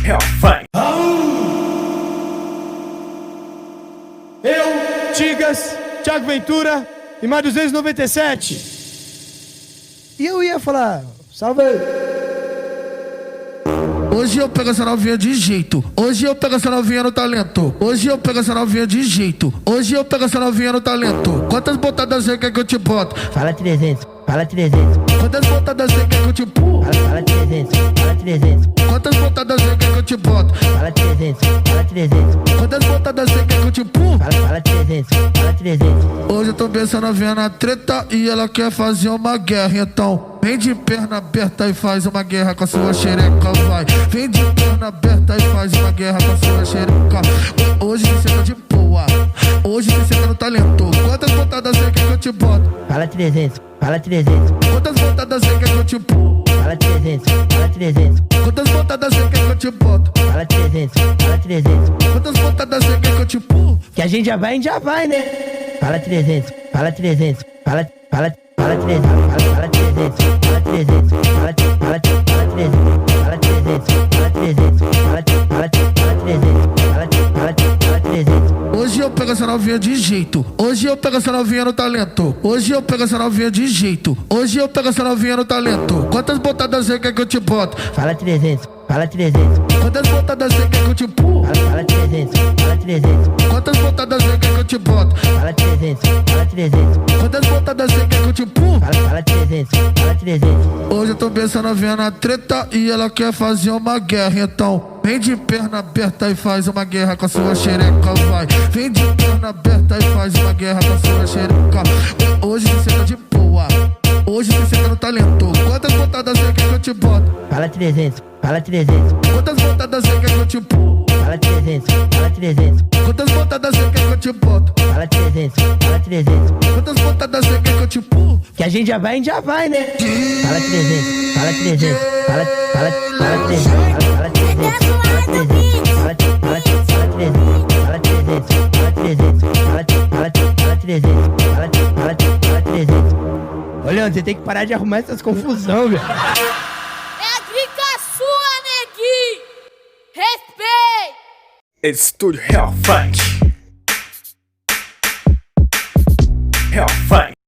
Hellfire. Eu, Tigas, Thiago Ventura e mais 297. E eu ia falar, salve aí. Hoje eu pego essa novinha de jeito. Hoje eu pego essa novinha no talento. Hoje eu pego essa novinha de jeito. Hoje eu pego essa novinha no talento. Quantas botadas você quer que eu te boto? Fala 300, fala 300. Quantas botadas você quer que eu te pulo? Fala 300, fala 300. Quantas botadas você quer que eu te boto? Fala 300, fala 300. Quantas botadas você quer que eu te pulo? Fala 300, fala 300. Hoje eu tô vendo essa novinha na treta e ela quer fazer uma guerra. Então vem de perna aberta e faz uma guerra com a sua xereca, vai. Vem de perna aberta e faz uma guerra com a sua xereca. Hoje você tá de boa, hoje você tá no talento. Quantas botadas você quer que eu te boto? Fala 300, fala 300. Quantas botadas você quer que eu te pulo? Fala 300, fala 300. Quantas botadas você quer que eu te boto? Fala 300, fala 300. Quantas botadas você quer que eu te pulo? Que a gente já vai, né? Fala 300, fala 300. Fala 300, fala 300. Fala 300, fala 300. Fala 300, fala 300. Fala 300, fala 300. Fala 300. Hoje eu pego essa novinha de jeito. Hoje eu pego essa novinha no talento. Hoje eu pego essa novinha de jeito. Hoje eu pego essa novinha no talento. Quantas botadas você quer que eu te boto? Fala 300, fala 300. Quantas botadas você quer que eu te pulo? Fala 300, fala 300. Quantas botadas você quer que eu te boto? Fala 300, fala 300. Quantas botadas você quer que eu te pulo? Fala 300, fala 300. Hoje eu tô vendo essa novinha na treta e ela quer fazer uma guerra. Então vem de perna aberta e faz uma guerra com a sua xereca, vai. Vem de perna aberta e faz uma guerra com a sua xereca. Hoje você tá de boa, hoje você tá no talento. Quantas botadas você quer que eu te boto? Fala 300, fala 300. Quantas botadas você quer que eu te pulo? Fala 300, fala 300. Quantas botadas você quer que eu te boto? Fala 300, fala 300. Quantas botadas você quer que eu te pulo? Que a gente já vai, né? Fala 300, fala 300. Fala 300, fala 300. Fala 300, fala 300. Fala 300, fala 300. Fala 300, fala 300. Ô, Leandro, você tem que parar de arrumar essas confusão, velho. É a grica sua, neguinho! Respeito! Estúdio Hellfire. Hellfire.